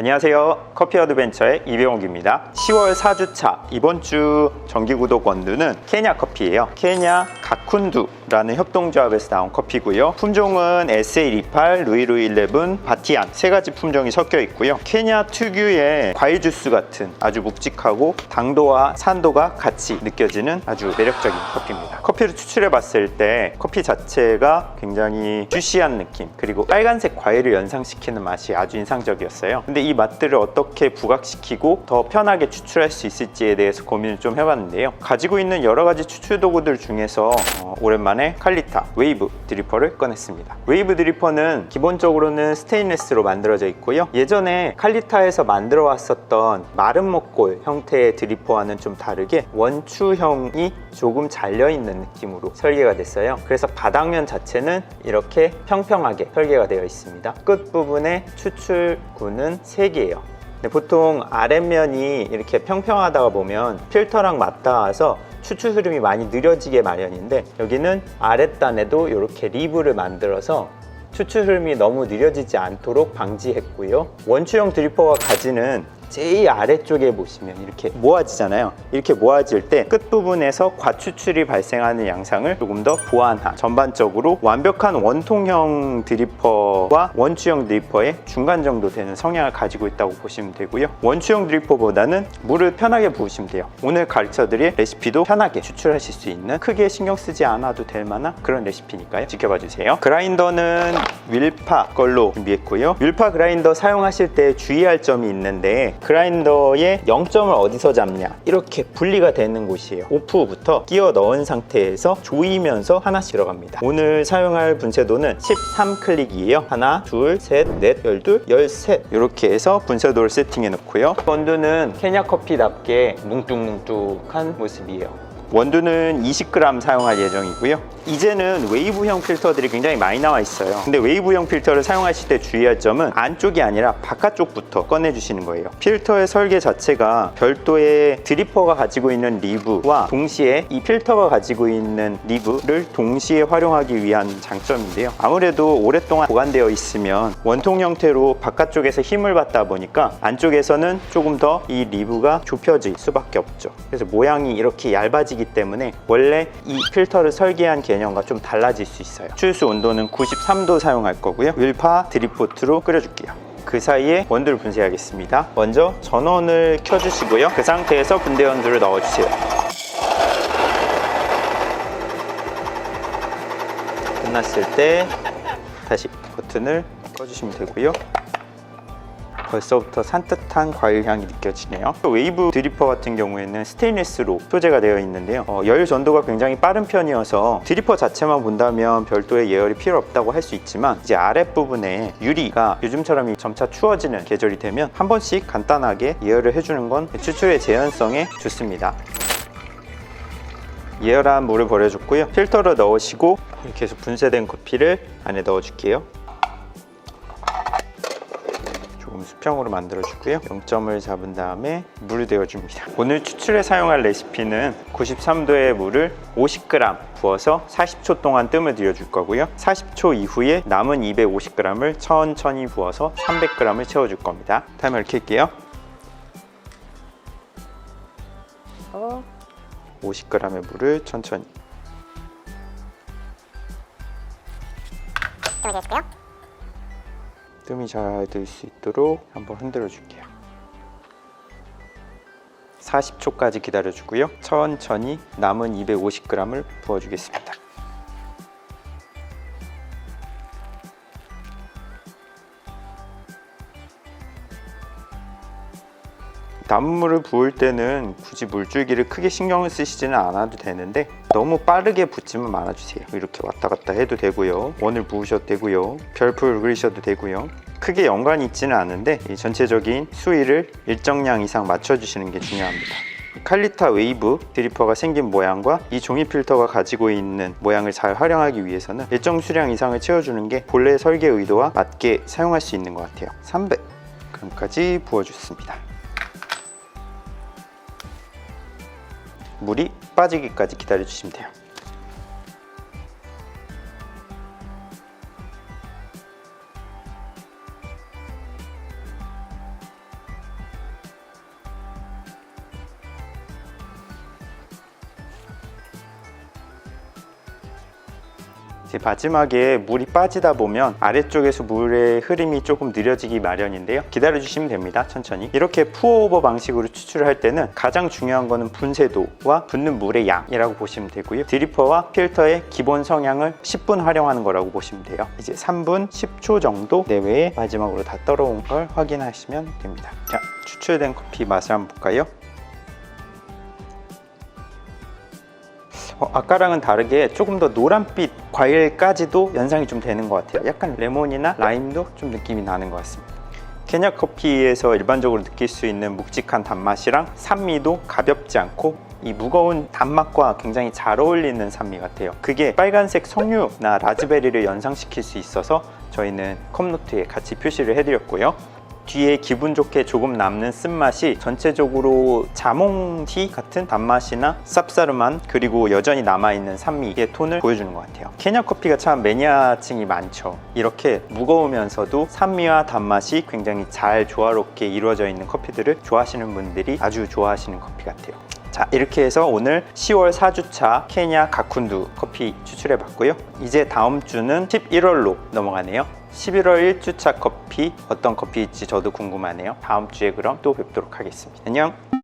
안녕하세요. 커피 어드벤처의 이병욱입니다. 10월 4주차 이번 주 정기구독 원두는 케냐 커피예요. 케냐 가쿤두라는 협동조합에서 나온 커피고요. 품종은 SA28, 루이루 11, 바티안 세 가지 품종이 섞여 있고요. 케냐 특유의 과일 주스 같은 아주 묵직하고 당도와 산도가 같이 느껴지는 아주 매력적인 커피입니다. 커피를 추출해 봤을 때 커피 자체가 굉장히 주시한 느낌, 그리고 빨간색 과일을 연상시키는 맛이 아주 인상적이었어요. 근데 이 맛들을 어떻게 부각시키고 더 편하게 추출할 수 있을지에 대해서 고민을 좀 해봤는데요. 가지고 있는 여러 가지 추출 도구들 중에서 오랜만에 칼리타 웨이브 드리퍼를 꺼냈습니다. 웨이브 드리퍼는 기본적으로는 스테인리스로 만들어져 있고요. 예전에 칼리타에서 만들어 왔었던 마른 목골 형태의 드리퍼와는 좀 다르게 원추형이 조금 잘려있는 느낌으로 설계가 됐어요. 그래서 바닥면 자체는 이렇게 평평하게 설계가 되어 있습니다. 끝부분에 추출구는 3개예요. 보통 아랫면이 이렇게 평평하다가 보면 필터랑 맞닿아서 추출 흐름이 많이 느려지게 마련인데, 여기는 아랫단에도 이렇게 리브를 만들어서 추출 흐름이 너무 느려지지 않도록 방지했고요. 원추형 드리퍼가 가지는 제일 아래쪽에 보시면 이렇게 모아지잖아요. 이렇게 모아질 때 끝부분에서 과추출이 발생하는 양상을 조금 더 보완한, 전반적으로 완벽한 원통형 드리퍼와 원추형 드리퍼의 중간 정도 되는 성향을 가지고 있다고 보시면 되고요. 원추형 드리퍼보다는 물을 편하게 부으시면 돼요. 오늘 가르쳐드릴 레시피도 편하게 추출하실 수 있는, 크게 신경 쓰지 않아도 될 만한 그런 레시피니까요. 지켜봐 주세요. 그라인더는 윌파 걸로 준비했고요. 윌파 그라인더 사용하실 때 주의할 점이 있는데, 그라인더의 0점을 어디서 잡냐, 이렇게 분리가 되는 곳이에요. 오프부터 끼워 넣은 상태에서 조이면서 하나씩 들어갑니다. 오늘 사용할 분쇄도는 13클릭이에요. 하나, 둘, 셋, 넷, 12, 13 이렇게 해서 분쇄도를 세팅해 놓고요. 원두는 케냐 커피답게 뭉뚝뭉뚝한 모습이에요. 원두는 20g 사용할 예정이고요. 이제는 웨이브형 필터들이 굉장히 많이 나와 있어요. 근데 웨이브형 필터를 사용하실 때 주의할 점은 안쪽이 아니라 바깥쪽부터 꺼내주시는 거예요. 필터의 설계 자체가 별도의 드리퍼가 가지고 있는 리브와 동시에 이 필터가 가지고 있는 리브를 동시에 활용하기 위한 장점인데요. 아무래도 오랫동안 보관되어 있으면 원통 형태로 바깥쪽에서 힘을 받다 보니까 안쪽에서는 조금 더 이 리브가 좁혀질 수밖에 없죠. 그래서 모양이 이렇게 얇아지기 때문에 원래 이 필터를 설계한 개념과 좀 달라질 수 있어요. 추출수 온도는 93도 사용할 거고요. 윌파 드립포트로 끓여줄게요. 그 사이에 원두를 분쇄하겠습니다. 먼저 전원을 켜주시고요. 그 상태에서 분대 원두를 넣어주세요. 끝났을 때 다시 버튼을 꺼주시면 되고요. 벌써부터 산뜻한 과일 향이 느껴지네요. 웨이브 드리퍼 같은 경우에는 스테인리스로 소재가 되어 있는데요. 열 전도가 굉장히 빠른 편이어서 드리퍼 자체만 본다면 별도의 예열이 필요 없다고 할 수 있지만, 이제 아랫부분에 유리가 요즘처럼 점차 추워지는 계절이 되면 한 번씩 간단하게 예열을 해주는 건 추출의 재현성에 좋습니다. 예열한 물을 버려줬고요. 필터를 넣으시고 이렇게 해서 분쇄된 커피를 안에 넣어줄게요. 수평으로 만들어주고요. 0점을 잡은 다음에 물을 데워줍니다. 오늘 추출에 사용할 레시피는 93도의 물을 50g 부어서 40초 동안 뜸을 들여줄 거고요. 40초 이후에 남은 250g을 천천히 부어서 300g을 채워줄 겁니다. 타이머를 켤게요. 50g의 물을 천천히 뜸을 들여줄게요. 뜸이 잘 들 수 있도록 한번 흔들어 줄게요. 40초까지 기다려주고요. 천천히 남은 250g을 부어주겠습니다. 남은 물을 부을 때는 굳이 물줄기를 크게 신경을 쓰시지는 않아도 되는데, 너무 빠르게 붓지만 말아주세요. 이렇게 왔다 갔다 해도 되고요. 원을 부으셔도 되고요. 별풀 그리셔도 되고요. 크게 연관이 있지는 않은데 이 전체적인 수위를 일정량 이상 맞춰주시는 게 중요합니다. 칼리타 웨이브 드리퍼가 생긴 모양과 이 종이 필터가 가지고 있는 모양을 잘 활용하기 위해서는 일정 수량 이상을 채워주는 게 본래 설계 의도와 맞게 사용할 수 있는 것 같아요. 300g까지 부어줬습니다. 물이 빠지기까지 기다려주시면 돼요. 이제 마지막에 물이 빠지다 보면 아래쪽에서 물의 흐름이 조금 느려지기 마련인데요. 기다려 주시면 됩니다. 천천히. 이렇게 푸어오버 방식으로 추출을 할 때는 가장 중요한 거는 분쇄도와 붓는 물의 양이라고 보시면 되고요. 드리퍼와 필터의 기본 성향을 10분 활용하는 거라고 보시면 돼요. 이제 3분 10초 정도 내외에 마지막으로 다 떨어온 걸 확인하시면 됩니다. 자, 추출된 커피 맛을 한번 볼까요? 아까랑은 다르게 조금 더 노란빛 과일까지도 연상이 좀 되는 것 같아요. 약간 레몬이나 라임도 좀 느낌이 나는 것 같습니다. 케냐 커피에서 일반적으로 느낄 수 있는 묵직한 단맛이랑 산미도 가볍지 않고 이 무거운 단맛과 굉장히 잘 어울리는 산미 같아요. 그게 빨간색 석류나 라즈베리를 연상시킬 수 있어서 저희는 컵노트에 같이 표시를 해드렸고요. 뒤에 기분 좋게 조금 남는 쓴맛이 전체적으로 자몽티 같은 단맛이나 쌉싸름한 그리고 여전히 남아있는 산미의 톤을 보여주는 것 같아요. 케냐 커피가 참 매니아층이 많죠. 이렇게 무거우면서도 산미와 단맛이 굉장히 잘 조화롭게 이루어져 있는 커피들을 좋아하시는 분들이 아주 좋아하시는 커피 같아요. 자, 이렇게 해서 오늘 10월 4주차 케냐 가쿤두 커피 추출해 봤고요. 이제 다음 주는 11월로 넘어가네요. 11월 1주차 커피 어떤 커피일지 저도 궁금하네요. 다음 주에 그럼 또 뵙도록 하겠습니다. 안녕.